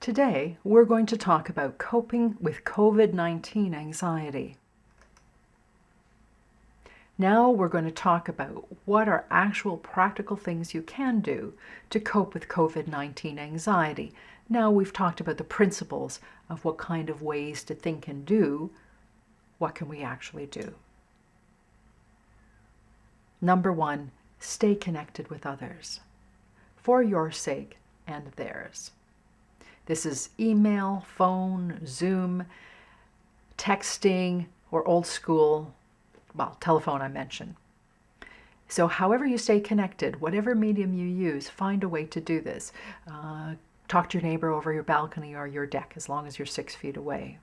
Today, we're going to talk about coping with COVID-19 anxiety. Now we're going to talk about what are actual practical things you can do to cope with COVID-19 anxiety. Now we've talked about the principles of what kind of ways to think and do. What can we actually do? Number one, stay connected with others for your sake and theirs. This is email, phone, Zoom, texting, or old school, telephone I mentioned. So however you stay connected, whatever medium you use, find a way to do this. Talk to your neighbor over your balcony or your deck as long as you're 6 feet away.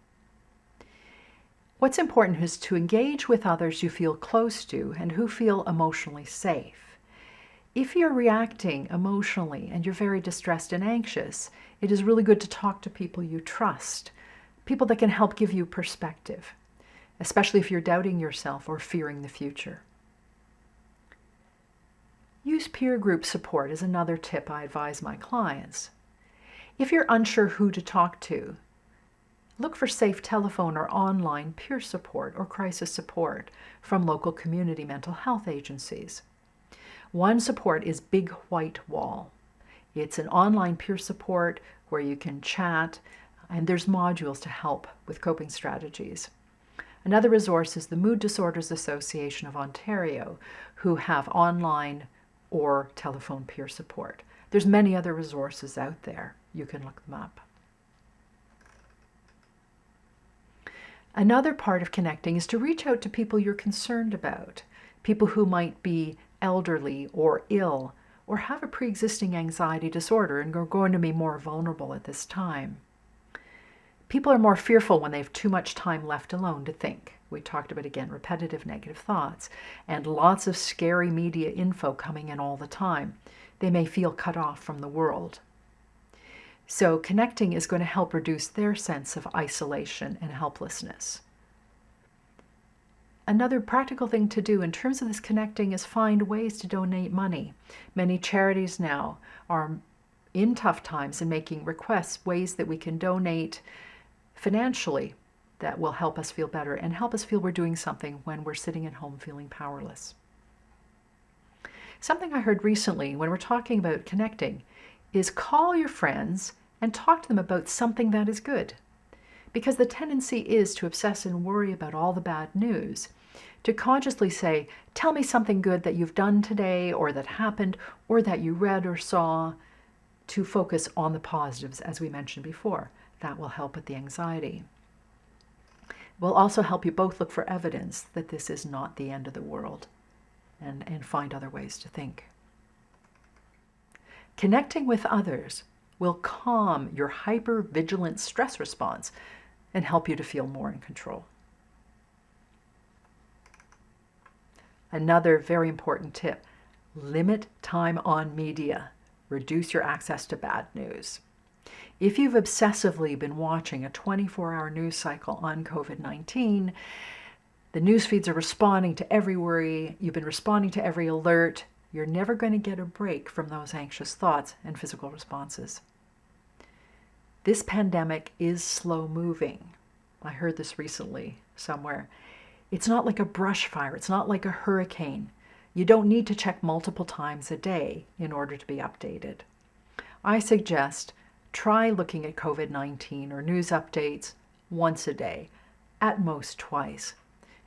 What's important is to engage with others you feel close to and who feel emotionally safe. If you're reacting emotionally and you're very distressed and anxious, it is really good to talk to people you trust, people that can help give you perspective, especially if you're doubting yourself or fearing the future. Use peer group support is another tip I advise my clients. If you're unsure who to talk to, look for safe telephone or online peer support or crisis support from local community mental health agencies. One support is Big White Wall. It's an online peer support where you can chat, and there's modules to help with coping strategies. Another resource is the Mood Disorders Association of Ontario, who have online or telephone peer support. There's many other resources out there. You can look them up. Another part of connecting is to reach out to people you're concerned about, people who might be elderly or ill or have a pre-existing anxiety disorder and are going to be more vulnerable at this time. People are more fearful when they have too much time left alone to think. We talked about, again, repetitive negative thoughts and lots of scary media info coming in all the time. They may feel cut off from the world. So connecting is going to help reduce their sense of isolation and helplessness. Another practical thing to do in terms of this connecting is find ways to donate money. Many charities now are in tough times and making requests, ways that we can donate financially that will help us feel better and help us feel we're doing something when we're sitting at home feeling powerless. Something I heard recently when we're talking about connecting is call your friends and talk to them about something that is good. Because the tendency is to obsess and worry about all the bad news. To consciously say, tell me something good that you've done today or that happened or that you read or saw, to focus on the positives, as we mentioned before. That will help with the anxiety. It will also help you both look for evidence that this is not the end of the world and find other ways to think. Connecting with others will calm your hyper-vigilant stress response and help you to feel more in control. Another very important tip, limit time on media. Reduce your access to bad news. If you've obsessively been watching a 24-hour news cycle on COVID-19, the news feeds are responding to every worry, you've been responding to every alert, you're never going to get a break from those anxious thoughts and physical responses. This pandemic is slow moving. I heard this recently somewhere. It's not like a brush fire. It's not like a hurricane. You don't need to check multiple times a day in order to be updated. I suggest try looking at COVID-19 or news updates once a day, at most twice,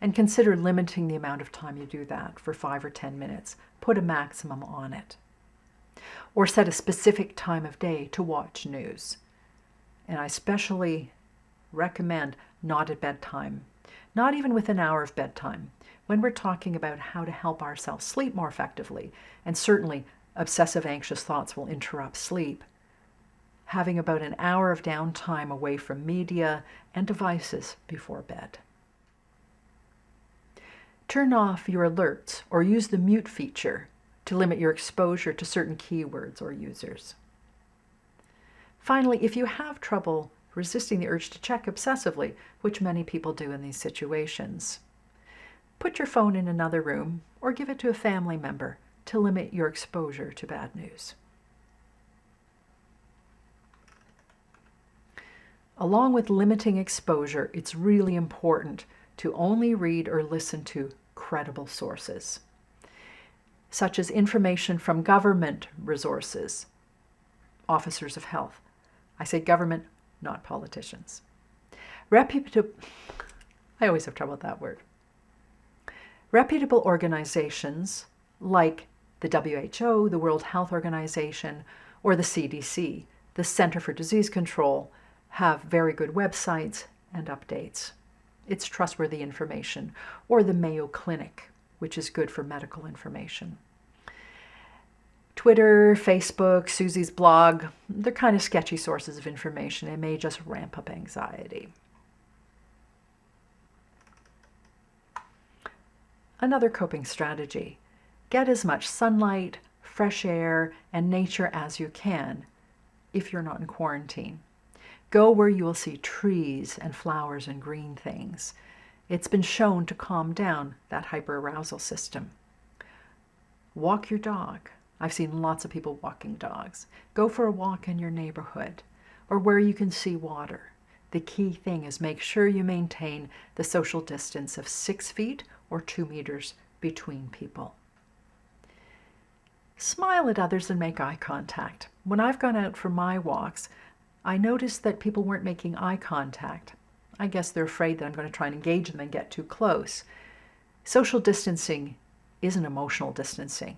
and consider limiting the amount of time you do that for 5 or 10 minutes. Put a maximum on it. Or set a specific time of day to watch news. And I especially recommend not at bedtime, not even with an hour of bedtime, when we're talking about how to help ourselves sleep more effectively. And certainly obsessive anxious thoughts will interrupt sleep. Having about an hour of downtime away from media and devices before bed. Turn off your alerts or use the mute feature to limit your exposure to certain keywords or users. Finally, if you have trouble resisting the urge to check obsessively, which many people do in these situations, put your phone in another room or give it to a family member to limit your exposure to bad news. Along with limiting exposure, it's really important to only read or listen to credible sources, such as information from government resources, officers of health. I say government, not politicians. Reputable, I always have trouble with that word. Reputable organizations like the WHO, the World Health Organization, or the CDC, the Center for Disease Control, have very good websites and updates. It's trustworthy information. Or the Mayo Clinic, which is good for medical information. Twitter, Facebook, Susie's blog, they're kind of sketchy sources of information. It may just ramp up anxiety. Another coping strategy: get as much sunlight, fresh air, and nature as you can if you're not in quarantine. Go where you will see trees and flowers and green things. It's been shown to calm down that hyperarousal system. Walk your dog. I've seen lots of people walking dogs. Go for a walk in your neighborhood or where you can see water. The key thing is make sure you maintain the social distance of 6 feet or 2 meters between people. Smile at others and make eye contact. When I've gone out for my walks, I noticed that people weren't making eye contact. I guess they're afraid that I'm going to try and engage them and get too close. Social distancing isn't emotional distancing.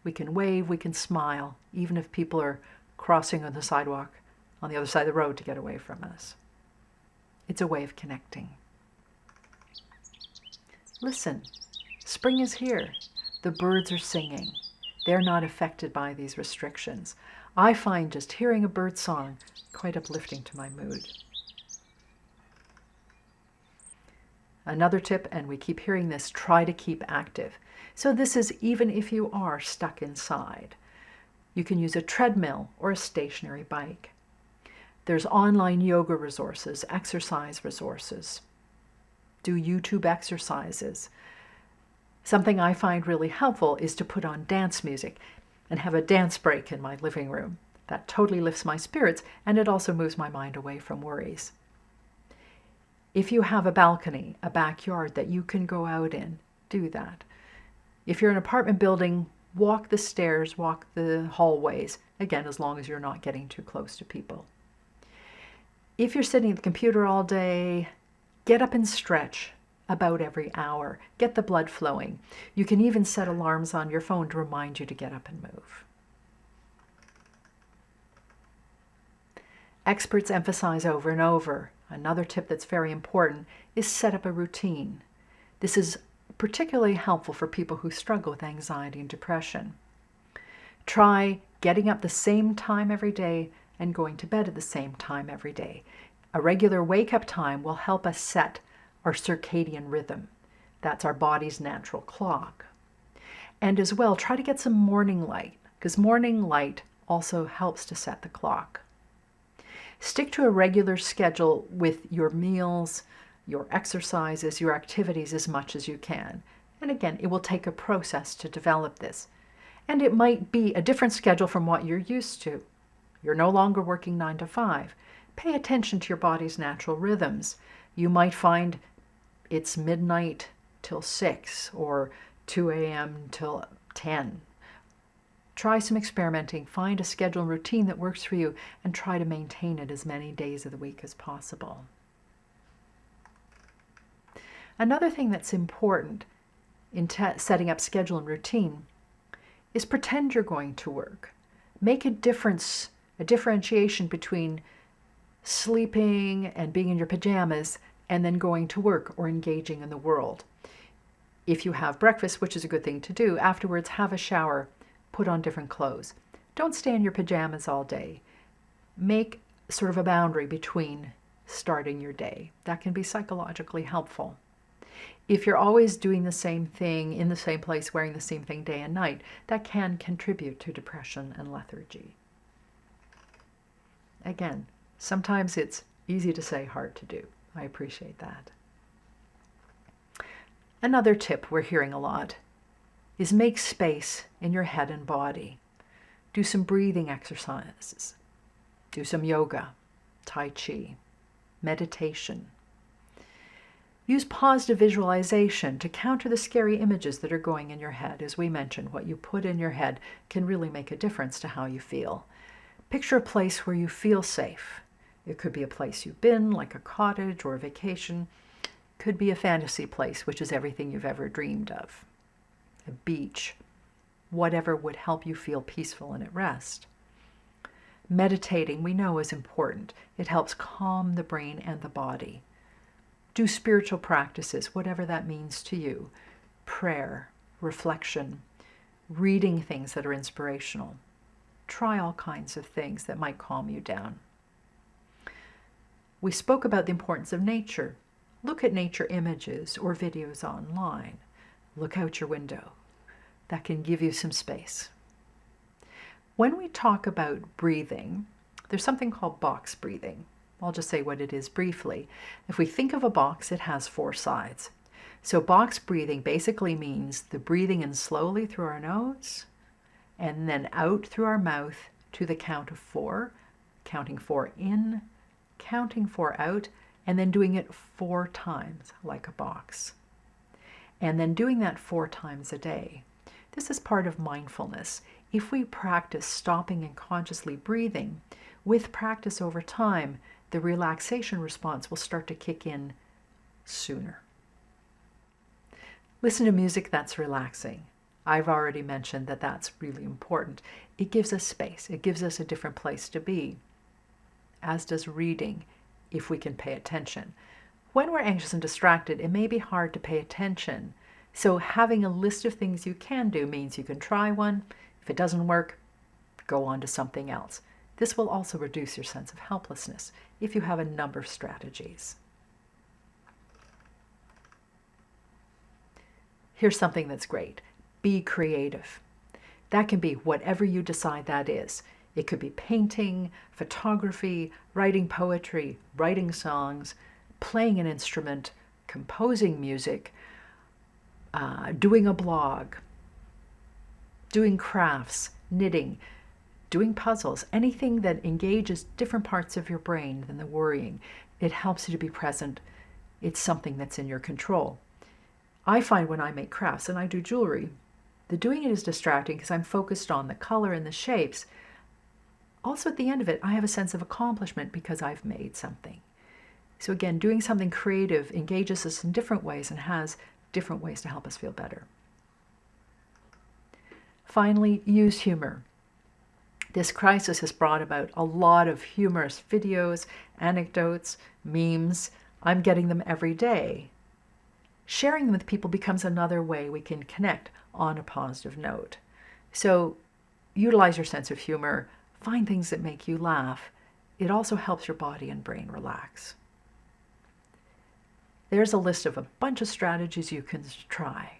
We can wave, we can smile, even if people are crossing on the sidewalk on the other side of the road to get away from us. It's a way of connecting. Listen, spring is here. The birds are singing. They're not affected by these restrictions. I find just hearing a bird song quite uplifting to my mood. Another tip, and we keep hearing this, try to keep active. So this is even if you are stuck inside. You can use a treadmill or a stationary bike. There's online yoga resources, exercise resources. Do YouTube exercises. Something I find really helpful is to put on dance music and have a dance break in my living room. That totally lifts my spirits, and it also moves my mind away from worries. If you have a balcony, a backyard that you can go out in, do that. If you're in an apartment building, walk the stairs, walk the hallways, again, as long as you're not getting too close to people. If you're sitting at the computer all day, get up and stretch about every hour. Get the blood flowing. You can even set alarms on your phone to remind you to get up and move. Experts emphasize over and over, another tip that's very important is set up a routine. This is particularly helpful for people who struggle with anxiety and depression. Try getting up the same time every day and going to bed at the same time every day. A regular wake-up time will help us set our circadian rhythm. That's our body's natural clock. And as well, try to get some morning light, because morning light also helps to set the clock. Stick to a regular schedule with your meals, your exercises, your activities as much as you can. And again, it will take a process to develop this. And it might be a different schedule from what you're used to. You're no longer working 9 to 5. Pay attention to your body's natural rhythms. You might find it's midnight till 6 or 2 a.m. till 10. Try some experimenting, find a schedule and routine that works for you, and try to maintain it as many days of the week as possible. Another thing that's important in setting up schedule and routine is pretend you're going to work. Make a differentiation between sleeping and being in your pajamas and then going to work or engaging in the world. If you have breakfast, which is a good thing to do, afterwards have a shower, put on different clothes. Don't stay in your pajamas all day. Make sort of a boundary between starting your day. That can be psychologically helpful. If you're always doing the same thing in the same place, wearing the same thing day and night, that can contribute to depression and lethargy. Again, sometimes it's easy to say, hard to do. I appreciate that. Another tip we're hearing a lot is make space in your head and body. Do some breathing exercises. Do some yoga, tai chi. meditation. Use positive visualization to counter the scary images that are going in your head. As we mentioned, what you put in your head can really make a difference to how you feel. Picture a place where you feel safe. It could be a place you've been, like a cottage or a vacation. It could be a fantasy place, which is everything you've ever dreamed of. A beach, whatever would help you feel peaceful and at rest. Meditating, we know, is important. It helps calm the brain and the body. Do spiritual practices, whatever that means to you. Prayer, reflection, reading things that are inspirational. Try all kinds of things that might calm you down. We spoke about the importance of nature. Look at nature images or videos online. Look out your window. That can give you some space. When we talk about breathing, there's something called box breathing. I'll just say what it is briefly. If we think of a box, it has 4 sides. So box breathing basically means the breathing in slowly through our nose and then out through our mouth to the count of 4, counting 4 in, counting 4 out, and then doing it 4 times like a box. And then doing that 4 times a day. This is part of mindfulness. If we practice stopping and consciously breathing, with practice over time, the relaxation response will start to kick in sooner. Listen to music that's relaxing. I've already mentioned that that's really important. It gives us space. It gives us a different place to be, as does reading, if we can pay attention. When we're anxious and distracted, it may be hard to pay attention. So having a list of things you can do means you can try one. If it doesn't work, go on to something else. This will also reduce your sense of helplessness if you have a number of strategies. Here's something that's great. Be creative. That can be whatever you decide that is. It could be painting, photography, writing poetry, writing songs, playing an instrument, composing music, doing a blog, doing crafts, knitting, doing puzzles, anything that engages different parts of your brain than the worrying. It helps you to be present. It's something that's in your control. I find when I make crafts and I do jewelry, the doing it is distracting because I'm focused on the color and the shapes. Also at the end of it, I have a sense of accomplishment because I've made something. So again, doing something creative engages us in different ways and has different ways to help us feel better. Finally, use humor. This crisis has brought about a lot of humorous videos, anecdotes, memes. I'm getting them every day. Sharing them with people becomes another way we can connect on a positive note. So utilize your sense of humor. Find things that make you laugh. It also helps your body and brain relax. There's a list of a bunch of strategies you can try.